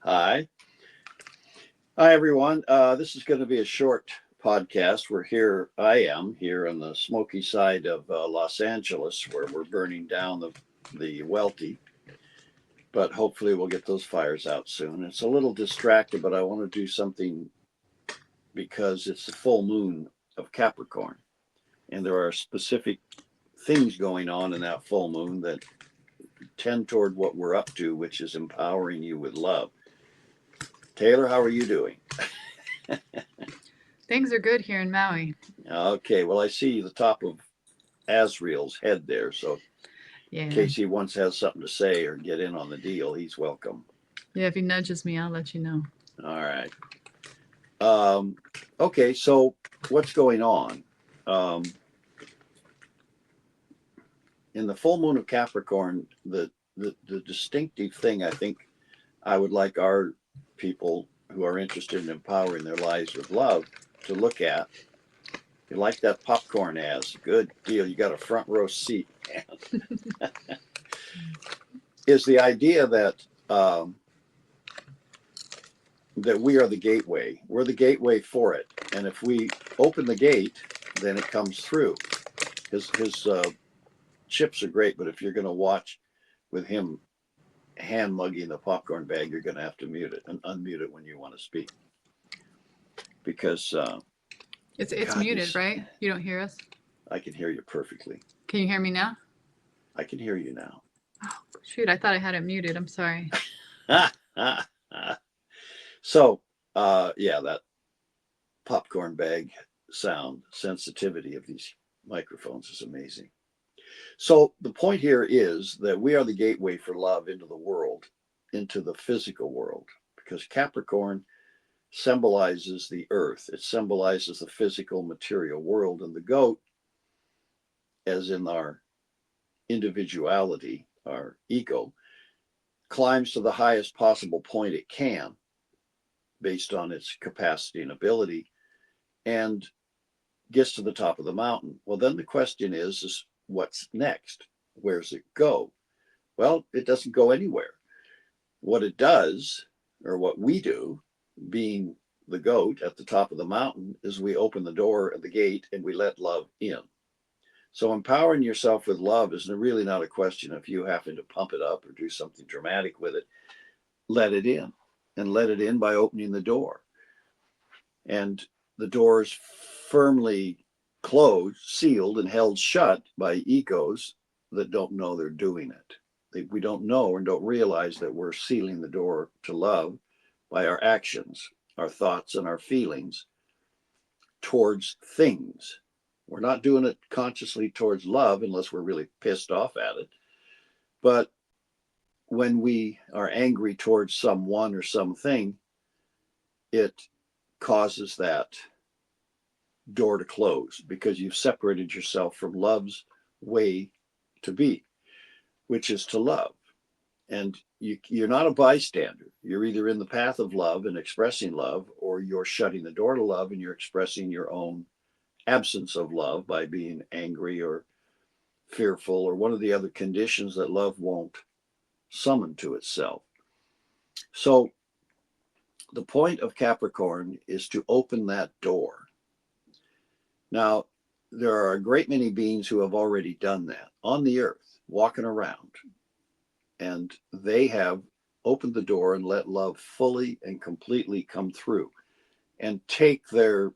Hi. Hi, everyone. This is going to be a short podcast. I am here on the smoky side of Los Angeles, where we're burning down the Welty. But hopefully we'll get those fires out soon. It's a little distracted, but I want to do something because it's the full moon of Capricorn. And there are specific things going on in that full moon that tend toward what we're up to, which is empowering you with love. Taylor, how are you doing? Things are good here in Maui. Okay, well, I see the top of Asriel's head there, so Yeah. in case he once has something to say or get in on the deal, he's welcome. Yeah, if he nudges me, I'll let you know. All right. Okay, so what's going on? In the full moon of Capricorn, the distinctive thing I think I would like our people who are interested in empowering their lives with love to look at. You like that popcorn as good deal. You got a front row seat. Is the idea that that we are the gateway. We're the gateway for it, and if we open the gate, then it comes through. His chips are great, but if you're going to watch with him hand mugging the popcorn bag, you're going to have to mute it and unmute it when you want to speak, because It's God, muted, right? You don't hear us? I can hear you perfectly. Can you hear me now? I can hear you now. Oh, shoot, I thought I had it muted. I'm sorry. So, yeah, that popcorn bag sound sensitivity of these microphones is amazing. So the point here is that we are the gateway for love into the world, into the physical world, because Capricorn symbolizes the earth. It symbolizes the physical material world, and the goat, as in our individuality, our ego, climbs to the highest possible point it can based on its capacity and ability, and gets to the top of the mountain. Well, then the question is what's next? Where's it go? Well, it doesn't go anywhere. What it does, or what we do, being the goat at the top of the mountain, is we open the door at the gate and we let love in. So empowering yourself with love is really not a question of you having to pump it up or do something dramatic with it. Let it in, and let it in by opening the door. And the door is firmly closed, sealed, and held shut by egos that don't know they're doing it. We don't know and don't realize that we're sealing the door to love by our actions, our thoughts, and our feelings towards things. We're not doing it consciously towards love unless we're really pissed off at it. But when we are angry towards someone or something, it causes that door to close because you've separated yourself from love's way to be, which is to love. And you're not a bystander. You're either in the path of love and expressing love, or you're shutting the door to love and you're expressing your own absence of love by being angry or fearful or one of the other conditions that love won't summon to itself. So the point of Capricorn is to open that door. Now, there are a great many beings who have already done that on the earth, walking around, and they have opened the door and let love fully and completely come through and take their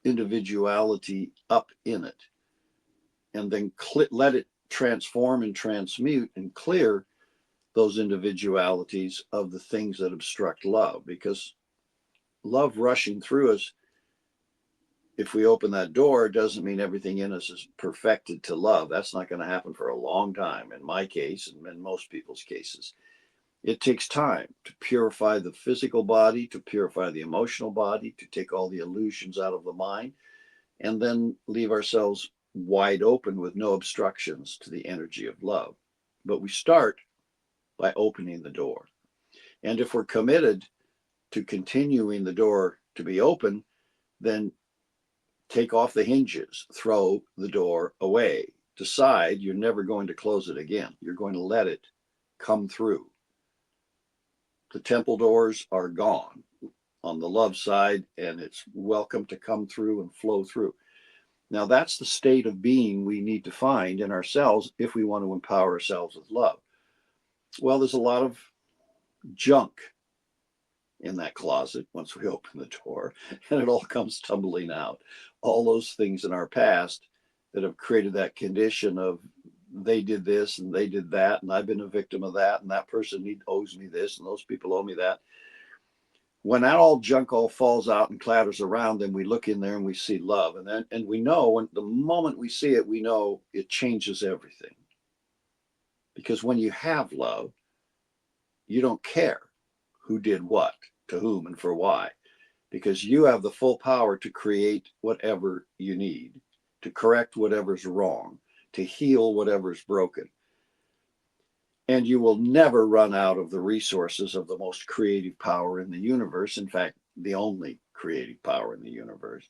individuality up in it, and then let it transform and transmute and clear those individualities of the things that obstruct love. Because love rushing through us, if we open that door, doesn't mean everything in us is perfected to love. That's not going to happen for a long time, in my case and in most people's cases. It takes time to purify the physical body, to purify the emotional body, to take all the illusions out of the mind, and then leave ourselves wide open with no obstructions to the energy of love. But we start by opening the door. And if we're committed to continuing the door to be open, then take off the hinges, throw the door away. Decide you're never going to close it again. You're going to let it come through. The temple doors are gone on the love side, and it's welcome to come through and flow through. Now, that's the state of being we need to find in ourselves if we want to empower ourselves with love. Well, there's a lot of junk in that closet once we open the door, and it all comes tumbling out. All those things in our past that have created that condition of they did this and they did that, and I've been a victim of that, and that person owes me this, and those people owe me that. When that all junk all falls out and clatters around, then we look in there and we see love, and we know when the moment we see it, we know it changes everything. Because when you have love, you don't care who did what, to whom, and for why, because you have the full power to create whatever you need, to correct whatever's wrong, to heal whatever's broken. And you will never run out of the resources of the most creative power in the universe. In fact, the only creative power in the universe.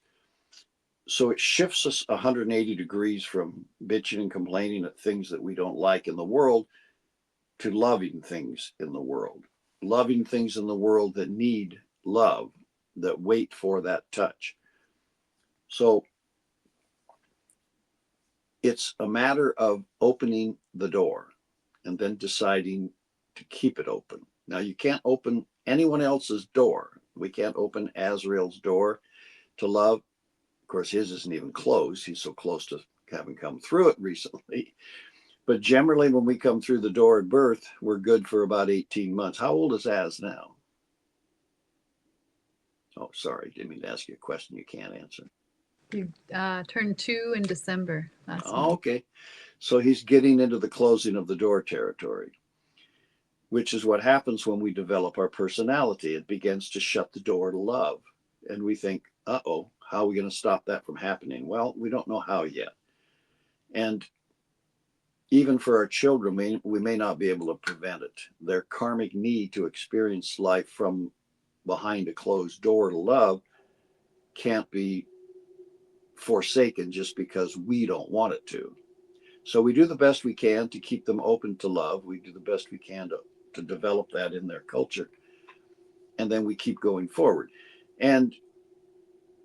So it shifts us 180 degrees from bitching and complaining at things that we don't like in the world to loving things in the world. Loving things in the world that need love, that wait for that touch. So it's a matter of opening the door and then deciding to keep it open. Now, you can't open anyone else's door. We can't open Azrael's door to love. Of course, his isn't even closed. He's so close to having come through it recently. But generally, when we come through the door at birth, we're good for about 18 months. How old is Az now? Oh, sorry. Didn't mean to ask you a question you can't answer. You turned 2 in December last month. Okay. So he's getting into the closing of the door territory, which is what happens when we develop our personality. It begins to shut the door to love. And we think, uh-oh, how are we going to stop that from happening? Well, we don't know how yet. And even for our children, we may not be able to prevent it. Their karmic need to experience life from behind a closed door to love can't be forsaken just because we don't want it to. So we do the best we can to keep them open to love. We do the best we can to develop that in their culture. And then we keep going forward. And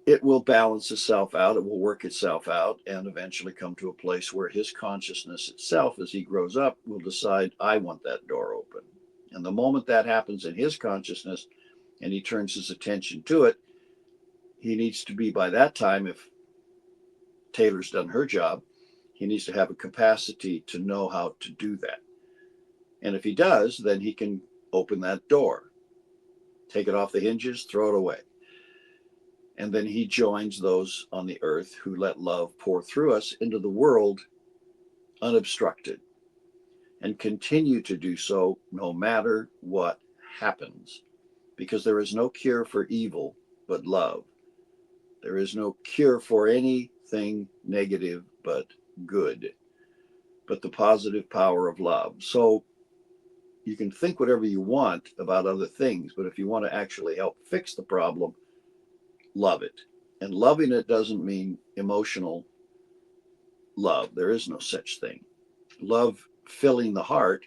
it will balance itself out. It will work itself out and eventually come to a place where his consciousness itself, as he grows up, will decide, I want that door open. And the moment that happens in his consciousness and he turns his attention to it, he needs to be, by that time, if Taylor's done her job, he needs to have a capacity to know how to do that. And if he does, then he can open that door, take it off the hinges, throw it away. And then he joins those on the earth who let love pour through us into the world unobstructed and continue to do so no matter what happens. Because there is no cure for evil but love. There is no cure for anything negative but good, but the positive power of love. So you can think whatever you want about other things, but if you want to actually help fix the problem, love it. And loving it doesn't mean emotional love. There is no such thing. Love filling the heart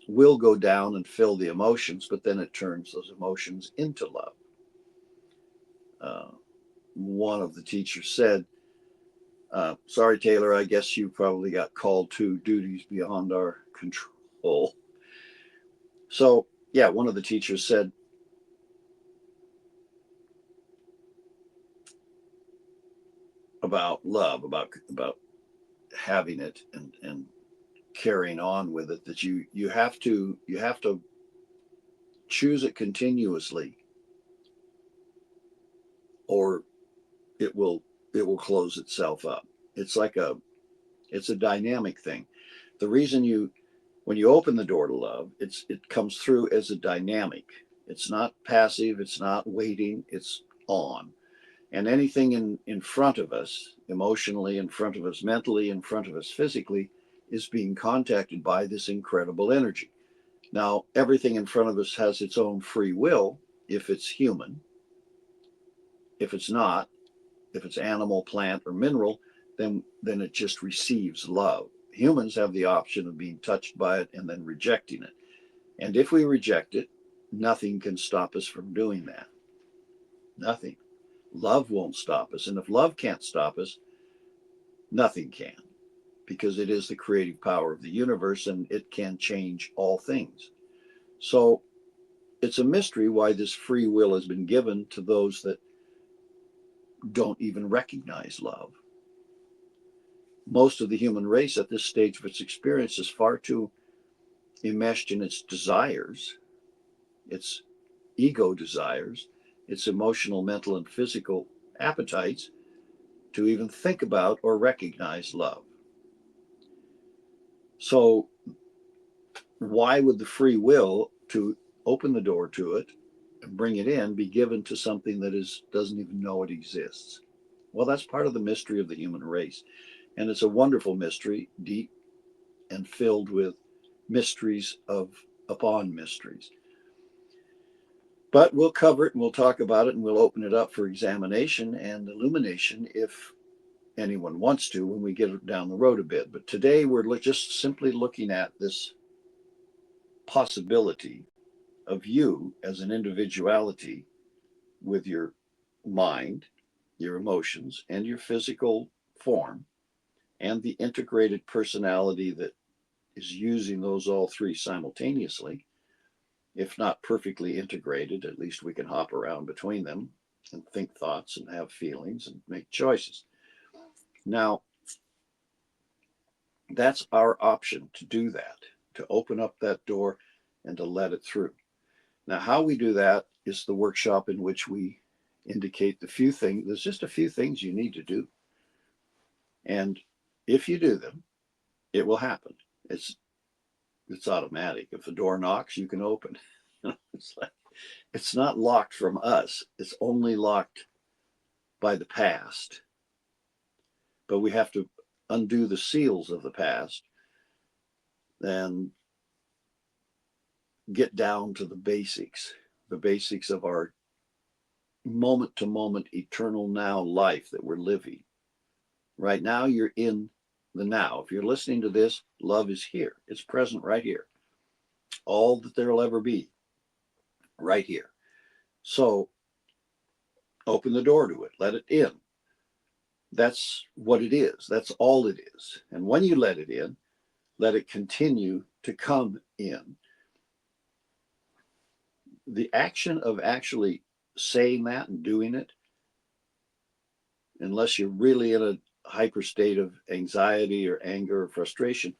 will go down and fill the emotions, but then it turns those emotions into love. One of the teachers said, sorry, Taylor, I guess you probably got called to duties beyond our control. So, yeah, one of the teachers said, about love, about having it and carrying on with it, that you have to choose it continuously, or it will close itself up. It's a dynamic thing. The reason you When you open the door to love, it comes through as a dynamic. It's not passive, it's not waiting, it's on. And anything in front of us, emotionally, in front of us mentally, in front of us physically, is being contacted by this incredible energy. Now, everything in front of us has its own free will if it's human. If it's not, if it's animal, plant, or mineral, then it just receives love. Humans have the option of being touched by it and then rejecting it. And if we reject it, nothing can stop us from doing that. Nothing. Love won't stop us. And if love can't stop us, nothing can, because it is the creative power of the universe and it can change all things. So it's a mystery why this free will has been given to those that don't even recognize love. Most of the human race at this stage of its experience is far too enmeshed in its desires, its ego desires, its emotional, mental, and physical appetites to even think about or recognize love. So, why would the free will to open the door to it and bring it in be given to something that doesn't even know it exists? Well, that's part of the mystery of the human race. And it's a wonderful mystery, deep and filled with mysteries upon mysteries. But we'll cover it and we'll talk about it and we'll open it up for examination and illumination if anyone wants to when we get down the road a bit. But today we're just simply looking at this possibility of you as an individuality with your mind, your emotions, and your physical form, and the integrated personality that is using those all three simultaneously. If not perfectly integrated, at least we can hop around between them and think thoughts and have feelings and make choices. Now, that's our option to do that, to open up that door and to let it through. Now, how we do that is the workshop in which we indicate the few things. There's just a few things you need to do. And if you do them, it will happen. It's it's automatic. If the door knocks, you can open. It's like, it's not locked from us. It's only locked by the past. But we have to undo the seals of the past and get down to the basics of our moment to moment, eternal now life that we're living. Right now, you're in the now. If you're listening to this, love is here. It's present right here. All that there'll ever be, right here. So open the door to it, let it in. That's what it is. That's all it is. And when you let it in, let it continue to come in. The action of actually saying that and doing it, unless you're really in a hyper state of anxiety or anger or frustration,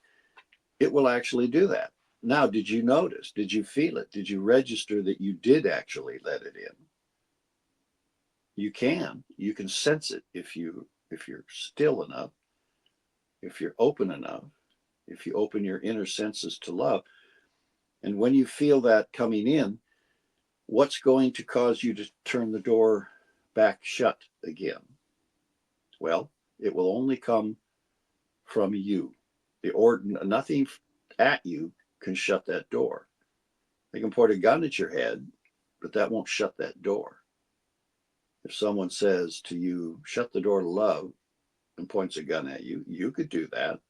it will actually do that. Now, did you notice? Did you feel it? Did you register that you did actually let it in? You can. You can sense it if you're still enough, if you're open enough, if you open your inner senses to love. And when you feel that coming in, what's going to cause you to turn the door back shut again? Well, it will only come from you. Nothing at you can shut that door. They can point a gun at your head, but that won't shut that door. If someone says to you, shut the door to love, and points a gun at you, you could do that,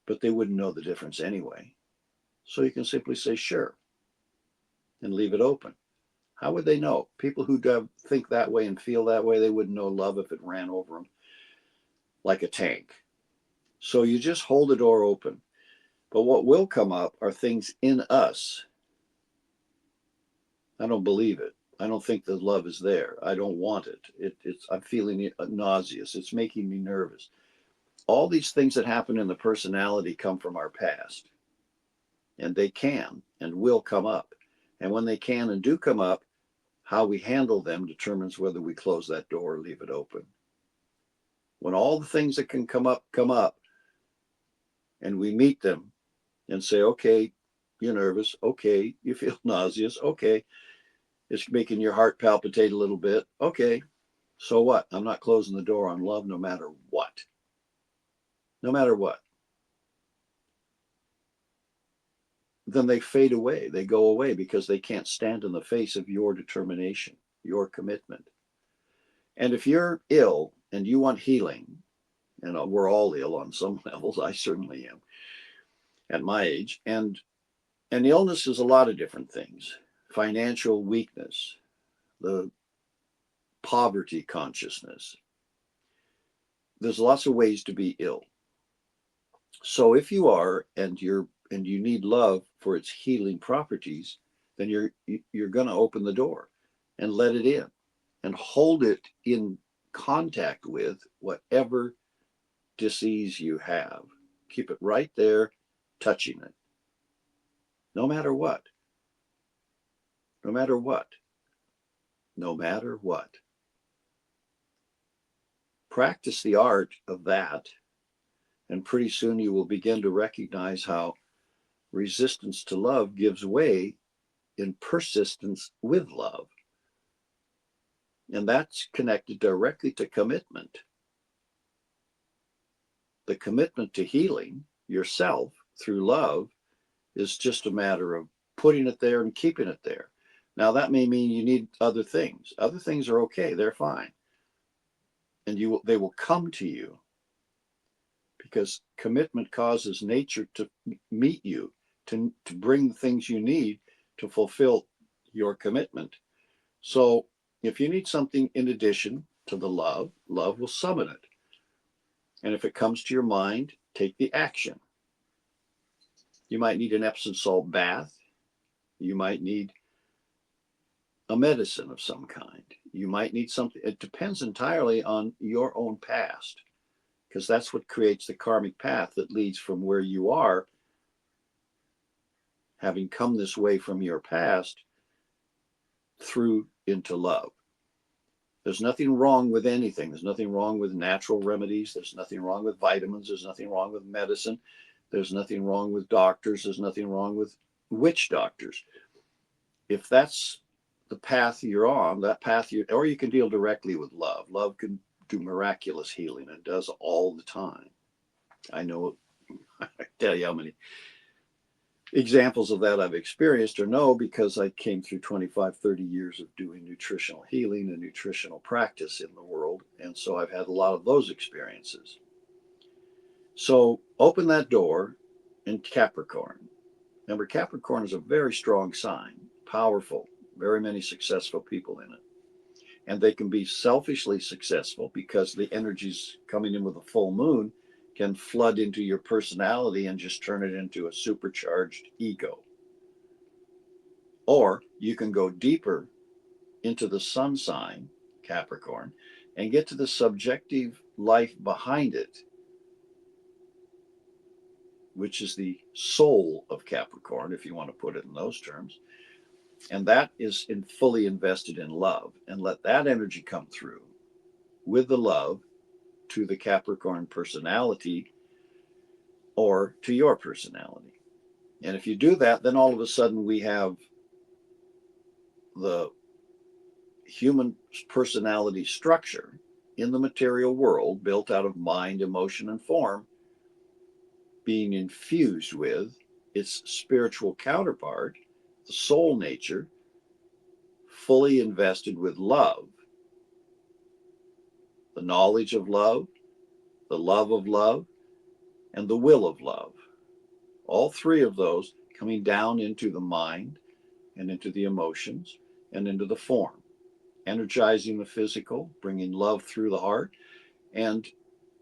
but they wouldn't know the difference anyway. So you can simply say, sure, and leave it open. How would they know? People who think that way and feel that way, they wouldn't know love if it ran over them like a tank. So you just hold the door open. But what will come up are things in us. I don't believe it. I don't think the love is there. I don't want it. I'm feeling it nauseous. It's making me nervous. All these things that happen in the personality come from our past, and they can and will come up. And when they can and do come up, how we handle them determines whether we close that door or leave it open. When all the things that can come up, and we meet them, and say, okay, you're nervous. Okay, you feel nauseous. Okay, it's making your heart palpitate a little bit. Okay, so what? I'm not closing the door on love no matter what. No matter what. Then they fade away. They go away because they can't stand in the face of your determination, your commitment. And if you're ill and you want healing, and we're all ill on some levels, I certainly am at my age, and illness is a lot of different things. Financial weakness, the poverty consciousness. There's lots of ways to be ill. So if you are and you need love for its healing properties, then you're going to open the door and let it in and hold it in contact with whatever disease you have. Keep it right there, touching it. No matter what. No matter what. No matter what. Practice the art of that, and pretty soon you will begin to recognize how resistance to love gives way in persistence with love. And that's connected directly to commitment. The commitment to healing yourself through love is just a matter of putting it there and keeping it there. Now, that may mean you need other things. Other things are okay, they're fine. And they will come to you because commitment causes nature to meet you, to bring the things you need to fulfill your commitment. So if you need something in addition to the love, love will summon it. And if it comes to your mind, take the action. You might need an Epsom salt bath. You might need a medicine of some kind. You might need something. It depends entirely on your own past, because that's what creates the karmic path that leads from where you are, having come this way from your past, through into love. There's nothing wrong with anything. There's nothing wrong with natural remedies. There's nothing wrong with vitamins. There's nothing wrong with medicine. There's nothing wrong with doctors. There's nothing wrong with witch doctors. If that's the path you're on, that path or you can deal directly with love. Love can do miraculous healing. It does all the time. I know, I tell you how many examples of that I've experienced or know, because I came through 25, 30 years of doing nutritional healing and nutritional practice in the world. And so I've had a lot of those experiences. So open that door in Capricorn. Remember, Capricorn is a very strong sign, powerful, very many successful people in it. And they can be selfishly successful because the energies coming in with a full moon can flood into your personality and just turn it into a supercharged ego. Or you can go deeper into the sun sign, Capricorn, and get to the subjective life behind it, which is the soul of Capricorn, if you want to put it in those terms. And that is fully invested in love. And let that energy come through with the love to the Capricorn personality or to your personality. And if you do that, then all of a sudden we have the human personality structure in the material world, built out of mind, emotion, and form, being infused with its spiritual counterpart, the soul nature, fully invested with love, the knowledge of love, the love of love, and the will of love. All three of those coming down into the mind and into the emotions and into the form, energizing the physical, bringing love through the heart, and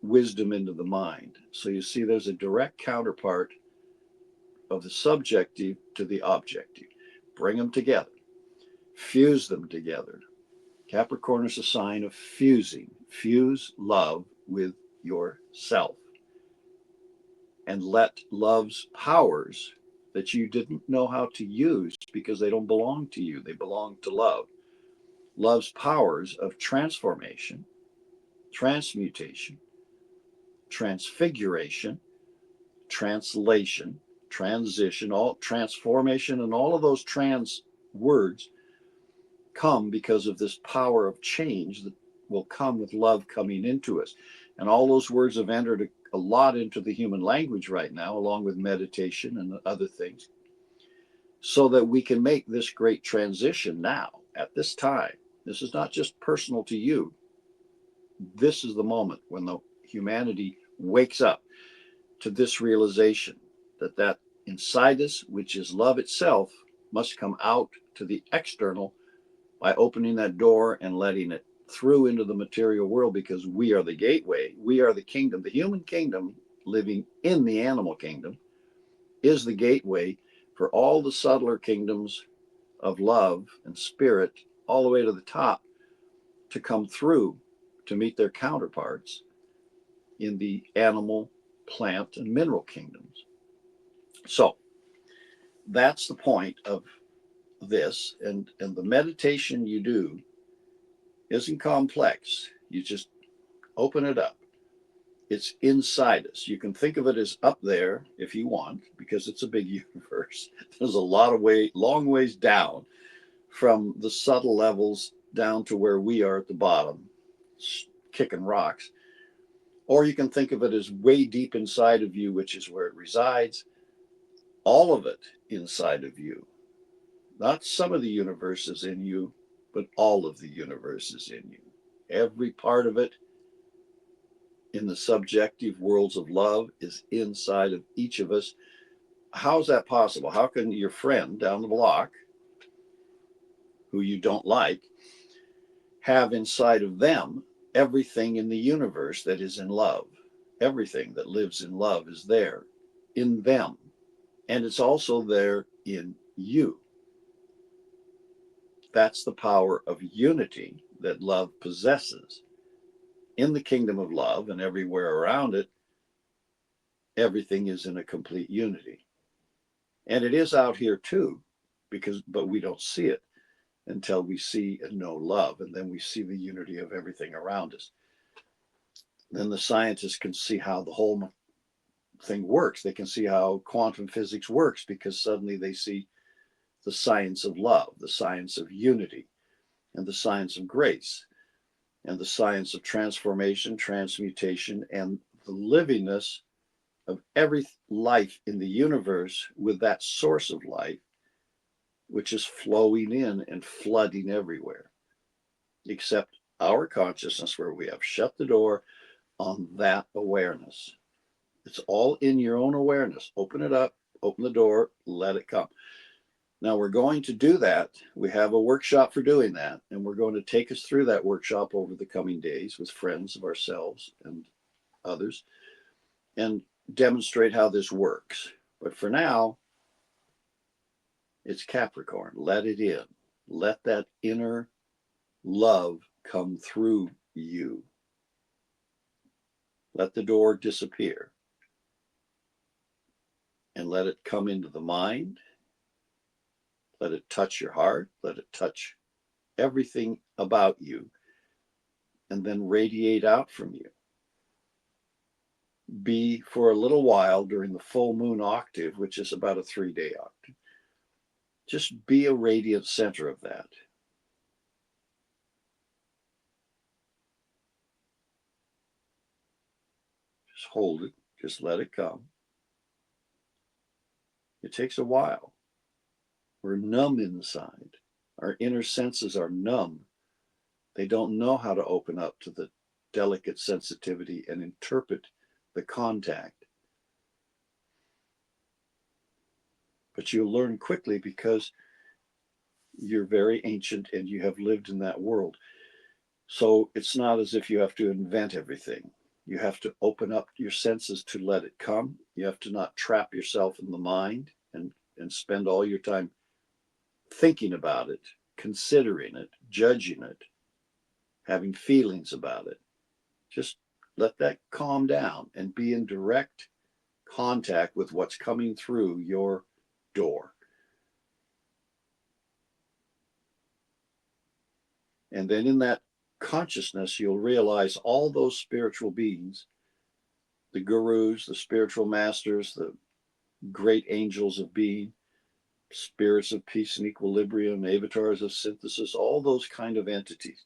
wisdom into the mind. So you see, there's a direct counterpart of the subjective to the objective. Bring them together, fuse them together. Capricorn is a sign of fusing. Fuse love with yourself and let love's powers that you didn't know how to use because they don't belong to you, they belong to love. Love's powers of transformation, transmutation, transfiguration, translation, transition, all transformation, and all of those trans words come because of this power of change that will come with love coming into us. And all those words have entered a lot into the human language right now, along with meditation and other things, so that we can make this great transition now at this time. This is not just personal to you. This is the moment when the humanity wakes up to this realization that inside us, which is love itself, must come out to the external by opening that door and letting it through into the material world, because we are the gateway. We are the kingdom. The human kingdom, living in the animal kingdom, is the gateway for all the subtler kingdoms of love and spirit, all the way to the top, to come through to meet their counterparts in the animal, plant, and mineral kingdoms. So that's the point of this. And the meditation you do isn't complex. You just open it up. It's inside us. You can think of it as up there if you want, because it's a big universe. There's a long ways down from the subtle levels down to where we are at the bottom, kicking rocks. Or you can think of it as way deep inside of you, which is where it resides. All of it inside of you. Not some of the universe is in you, but all of the universe is in you. Every part of it in the subjective worlds of love is inside of each of us. How's that possible? How can your friend down the block, who you don't like, have inside of them everything in the universe that is in love? Everything that lives in love is there in them. And it's also there in you. That's the power of unity that love possesses. In the kingdom of love and everywhere around it, everything is in a complete unity. And it is out here too, but we don't see it until we see and know love, and then we see the unity of everything around us. Then the scientists can see how the whole thing works. They can see how quantum physics works, because suddenly they see the science of love, the science of unity, and the science of grace, and the science of transformation, transmutation, and the livingness of every life in the universe with that source of life, which is flowing in and flooding everywhere, except our consciousness, where we have shut the door on that awareness. It's all in your own awareness. Open it up, open the door, let it come. Now we're going to do that. We have a workshop for doing that, and we're going to take us through that workshop over the coming days with friends of ourselves and others, and demonstrate how this works. But for now, it's Capricorn. Let it in. Let that inner love come through you. Let the door disappear and let it come into the mind. Let it touch your heart. Let it touch everything about you, and then radiate out from you. Be for a little while during the full moon octave, which is about a 3-day octave. Just be a radiant center of that. Just hold it. Just let it come. It takes a while. We're numb inside. Our inner senses are numb. They don't know how to open up to the delicate sensitivity and interpret the contact. But you'll learn quickly, because you're very ancient and you have lived in that world. So it's not as if you have to invent everything. You have to open up your senses to let it come. You have to not trap yourself in the mind and spend all your time thinking about it, considering it, judging it, having feelings about it. Just let that calm down and be in direct contact with what's coming through your door. And then in that consciousness, you'll realize all those spiritual beings, the gurus, the spiritual masters, the great angels of being, spirits of peace and equilibrium, avatars of synthesis, all those kind of entities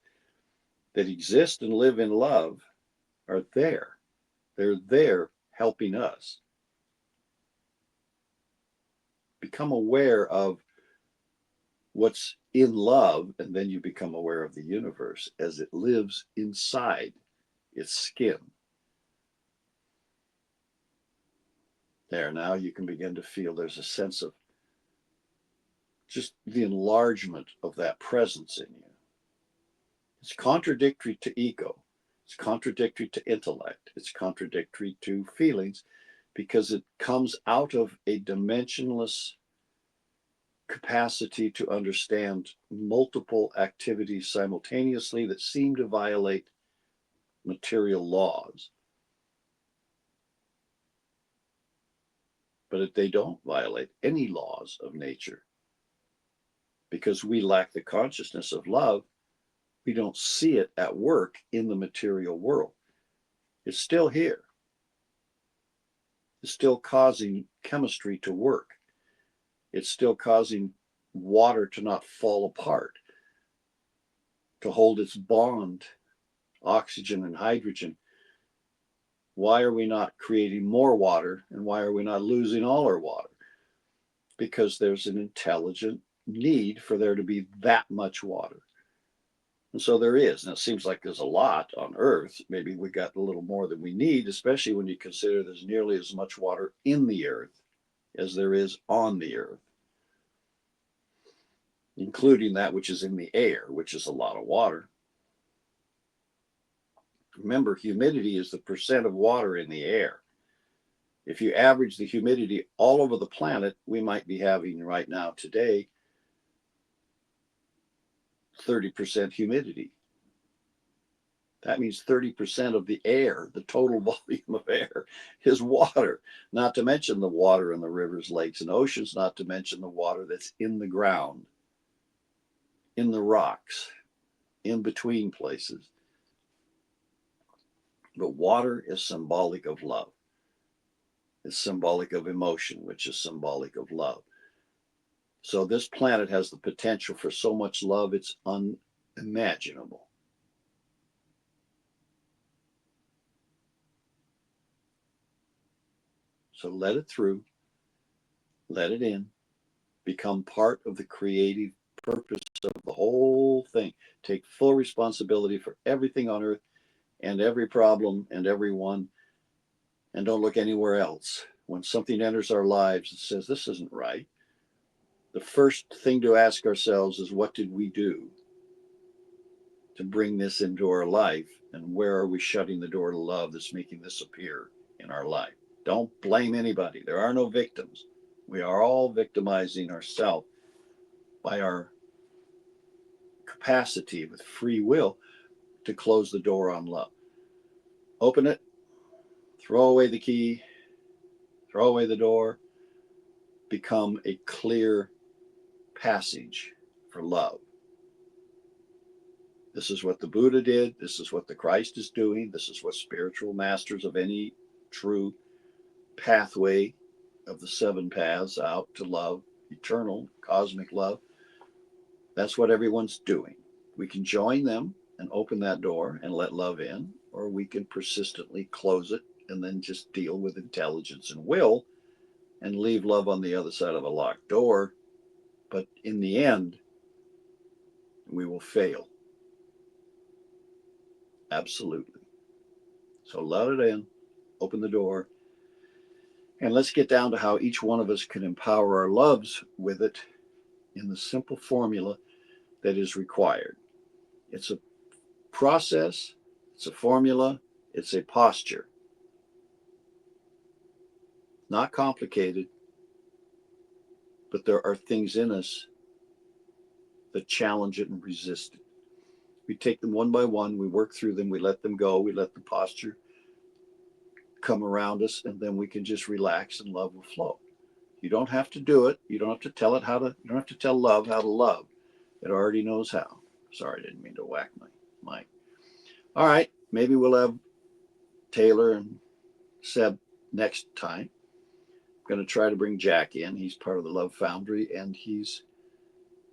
that exist and live in love are there. They're there helping us become aware of what's in love, and then you become aware of the universe as it lives inside its skin. There, now you can begin to feel there's a sense of just the enlargement of that presence in you. It's contradictory to ego. It's contradictory to intellect. It's contradictory to feelings because it comes out of a dimensionless capacity to understand multiple activities simultaneously that seem to violate material laws. But they don't violate any laws of nature. Because we lack the consciousness of love, we don't see it at work in the material world. It's still here. It's still causing chemistry to work. It's still causing water to not fall apart, to hold its bond, oxygen and hydrogen. Why are we not creating more water, and why are we not losing all our water? Because there's an intelligent need for there to be that much water. And so there is. And it seems like there's a lot on Earth. Maybe we got a little more than we need, especially when you consider there's nearly as much water in the Earth as there is on the Earth, including that which is in the air, which is a lot of water. Remember, humidity is the percent of water in the air. If you average the humidity all over the planet, we might be having right now today 30% humidity. That means 30% of the air, the total volume of air, is water. Not to mention the water in the rivers, lakes, and oceans, not to mention the water that's in the ground, in the rocks, in between places. But water is symbolic of love. It's symbolic of emotion, which is symbolic of love. So this planet has the potential for so much love, it's unimaginable. So let it through, let it in, become part of the creative purpose of the whole thing. Take full responsibility for everything on earth and every problem and everyone, and don't look anywhere else. When something enters our lives that says this isn't right, the first thing to ask ourselves is, what did we do to bring this into our life, and where are we shutting the door to love that's making this appear in our life? Don't blame anybody. There are no victims. We are all victimizing ourselves by our capacity with free will to close the door on love. Open it, throw away the key, throw away the door, become a clear passage for love. This is what the Buddha did. This is what the Christ is doing. This is what spiritual masters of any true pathway of the seven paths out to love, eternal cosmic love, that's what everyone's doing. We can join them and open that door and let love in, or we can persistently close it and then just deal with intelligence and will and leave love on the other side of a locked door. But in the end, we will fail. Absolutely. So let it in, open the door, and let's get down to how each one of us can empower our loves with it in the simple formula that is required. It's a process, it's a formula, it's a posture. Not complicated, but there are things in us that challenge it and resist it. We take them one by one, we work through them, we let them go, we let the posture come around us, and then we can just relax and love will flow. You don't have to do it. You don't have to tell it how to, you don't have to tell love how to love. It already knows how. Sorry, I didn't mean to whack my mic. All right, maybe we'll have Taylor and Seb next time. going to try to bring Jack in. He's part of the Love Foundry, and he's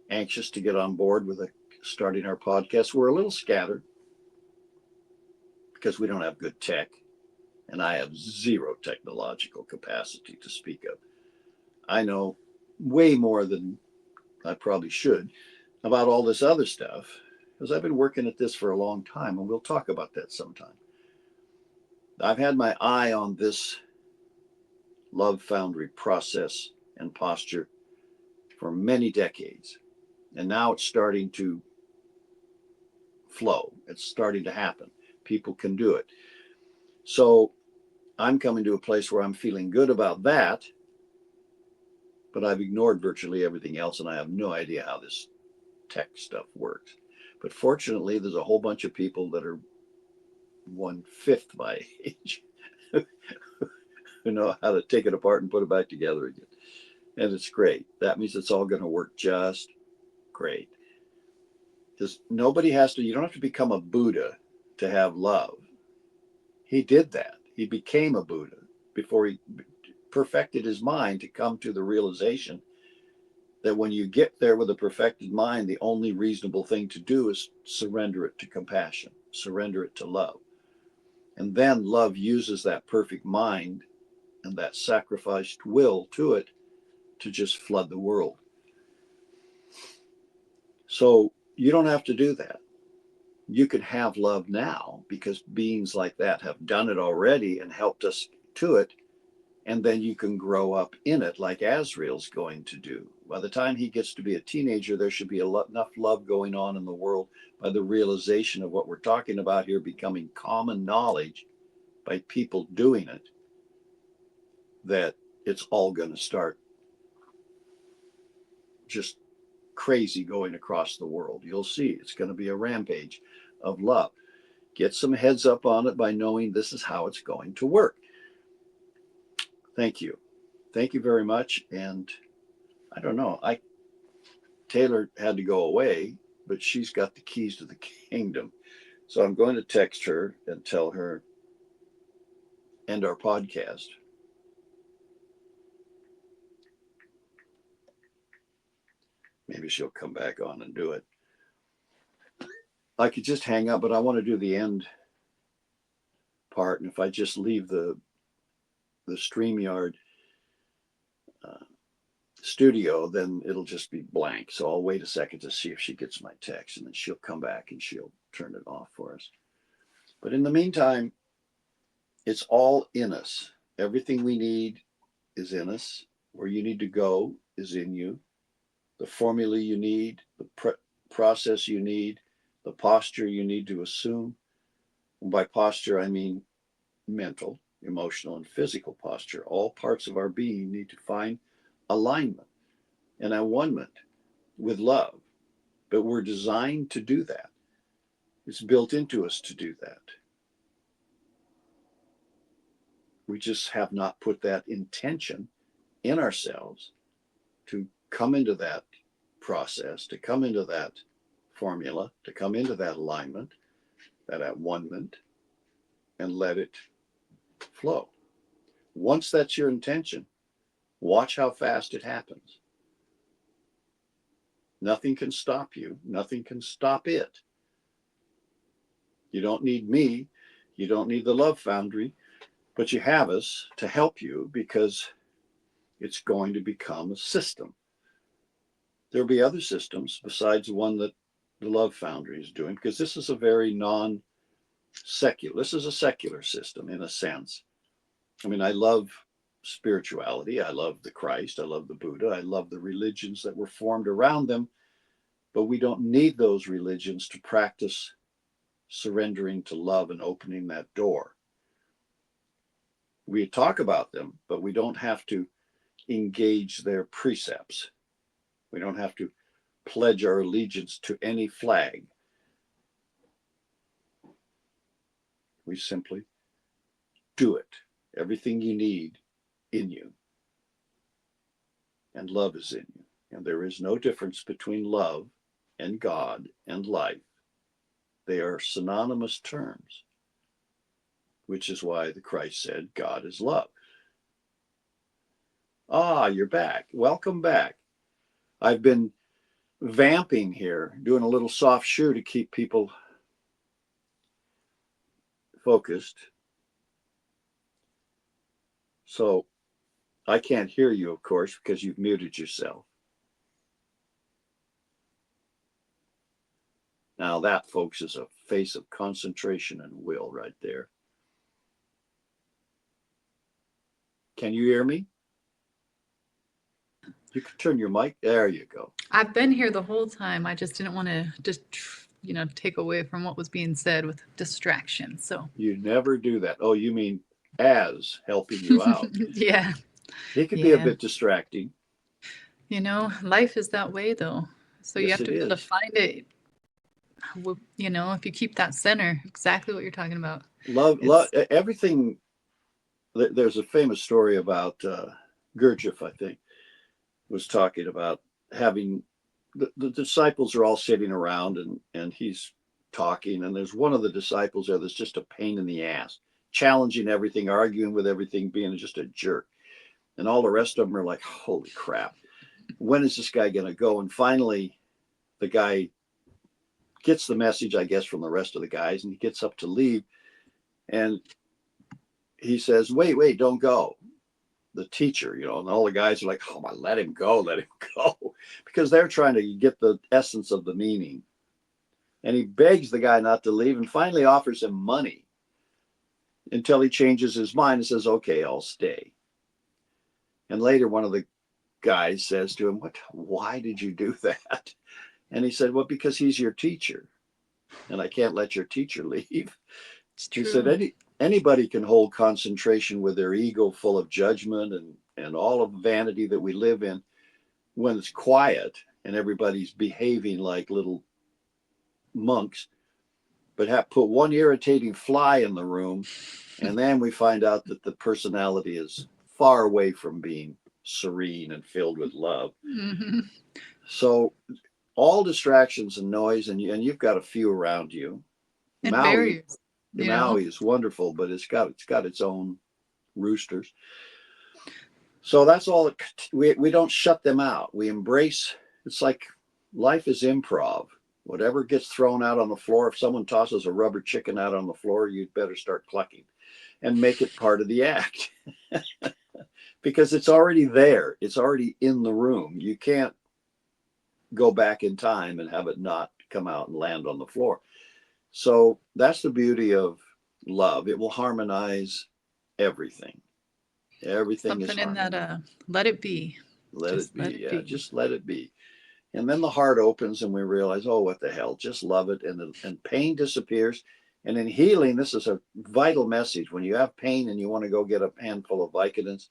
anxious to get on board with starting our podcast. We're a little scattered because we don't have good tech, and I have zero technological capacity to speak of. I know way more than I probably should about all this other stuff because I've been working at this for a long time, and we'll talk about that sometime. I've had my eye on this Love Foundry process and posture for many decades, and now it's starting to flow. It's starting to happen. People can do it. So I'm coming to a place where I'm feeling good about that, but I've ignored virtually everything else, and I have no idea how this tech stuff works. But fortunately, there's a whole bunch of people that are 1/5 my age who know how to take it apart and put it back together again. And it's great. That means it's all going to work just great. Because nobody has to, you don't have to become a Buddha to have love. He did that. He became a Buddha before he perfected his mind to come to the realization that when you get there with a perfected mind, the only reasonable thing to do is surrender it to compassion, surrender it to love. And then love uses that perfect mind and that sacrificed will to it to just flood the world. So you don't have to do that. You can have love now because beings like that have done it already and helped us to it. And then you can grow up in it like Azrael's going to do. By the time he gets to be a teenager, there should be enough love going on in the world by the realization of what we're talking about here becoming common knowledge by people doing it, that it's all going to start just crazy going across the world. You'll see it's going to be a rampage of love. Get some heads up on it by knowing this is how it's going to work. Thank you. Thank you very much. And I don't know, Taylor had to go away, but she's got the keys to the kingdom. So I'm going to text her and tell her, end our podcast. Maybe she'll come back on and do it. I could just hang up, but I want to do the end part. And if I just leave the StreamYard studio, then it'll just be blank. So I'll wait a second to see if she gets my text, and then she'll come back and she'll turn it off for us. But in the meantime, it's all in us. Everything we need is in us. Where you need to go is in you. The formula you need, the process you need, the posture you need to assume. And by posture, I mean mental, emotional, and physical posture. All parts of our being need to find alignment and one with love. But we're designed to do that. It's built into us to do that. We just have not put that intention in ourselves to come into that process, to come into that formula, to come into that alignment, that at one-ment, and let it flow. Once that's your intention, watch how fast it happens. Nothing can stop you. Nothing can stop it. You don't need me. You don't need the Love Foundry, but you have us to help you because it's going to become a system. There'll be other systems besides the one that the Love Foundry is doing, because this is a very non-secular, this is a secular system in a sense. I mean, I love spirituality. I love the Christ. I love the Buddha. I love the religions that were formed around them, but we don't need those religions to practice surrendering to love and opening that door. We talk about them, but we don't have to engage their precepts. We don't have to pledge our allegiance to any flag. We simply do it. Everything you need in you. And love is in you. And there is no difference between love and God and life. They are synonymous terms, which is why the Christ said God is love. Ah, you're back. Welcome back. I've been vamping here, doing a little soft shoe to keep people focused. So I can't hear you, of course, because you've muted yourself. Now that, folks, is a face of concentration and will right there. Can you hear me? You can turn your mic. There you go. I've been here the whole time. I just didn't want to just, take away from what was being said with distraction. So, You never do that. Oh, you mean as helping you out. yeah, It could be a yeah. bit distracting. Life is that way though. So you Yes, have it to be able to is. find it. If you keep that center, exactly what you're talking about. Love, It's everything. There's a famous story about Gurdjieff, I think, was talking about having the disciples are all sitting around and he's talking, and there's one of the disciples there that's just a pain in the ass, challenging everything, arguing with everything, being just a jerk. And all the rest of them are like, holy crap, when is this guy going to go? And finally, the guy gets the message, I guess, from the rest of the guys, and he gets up to leave. And he says, wait, don't go. The teacher, and all the guys are like, oh my, let him go, because they're trying to get the essence of the meaning. And he begs the guy not to leave and finally offers him money until he changes his mind and says, okay, I'll stay. And later, one of the guys says to him, why did you do that? And he said, well, because he's your teacher and I can't let your teacher leave. it's He true. said, anybody can hold concentration with their ego full of judgment and all of vanity that we live in when it's quiet and everybody's behaving like little monks, but put one irritating fly in the room, and then we find out that the personality is far away from being serene and filled with love. Mm-hmm. So all distractions and noise, and you've got a few around you. And Maui, barriers, Maui is wonderful, but it's got its own roosters. So that's all. We don't shut them out. We embrace. It's like life is improv. Whatever gets thrown out on the floor, if someone tosses a rubber chicken out on the floor, you'd better start clucking and make it part of the act because it's already there. It's already in the room. You can't go back in time and have it not come out and land on the floor. So that's the beauty of love. It will harmonize everything. Everything is something in harmony. that let it be. Let Just it let be. it Yeah, be. just let it be. And then the heart opens and we realize, oh, what the hell? Just love it. And pain disappears. And in healing, this is a vital message. When you have pain and you want to go get a handful of Vicodins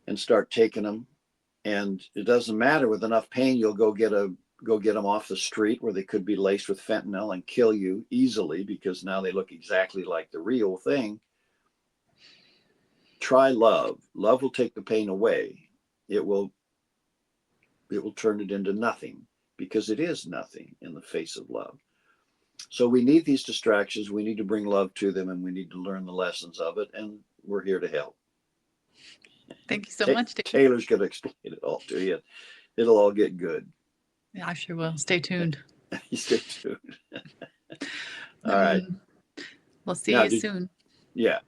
and start taking them, and it doesn't matter, with enough pain, you'll go get them off the street where they could be laced with fentanyl and kill you easily because now they look exactly like the real thing. Try love. Love will take the pain away. It will turn it into nothing because it is nothing in the face of love. So we need these distractions. We need to bring love to them and we need to learn the lessons of it. And we're here to help. Thank you so much, Dave. Taylor's going to explain it all to you. It'll all get good. Yeah, I sure will. Stay tuned. You stay tuned. All right. We'll see Now, you soon. Yeah.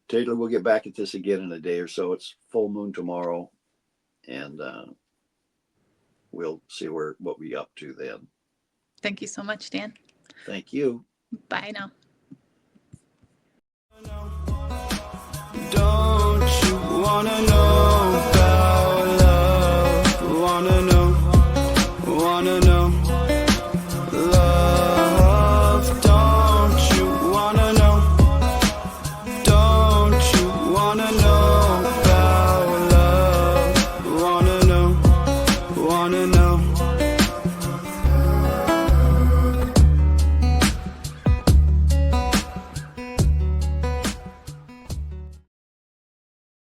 Taylor, we'll get back at this again in a day or so. It's full moon tomorrow. And we'll see what we up to then. Thank you so much, Dan. Thank you. Bye now. Don't you wanna know?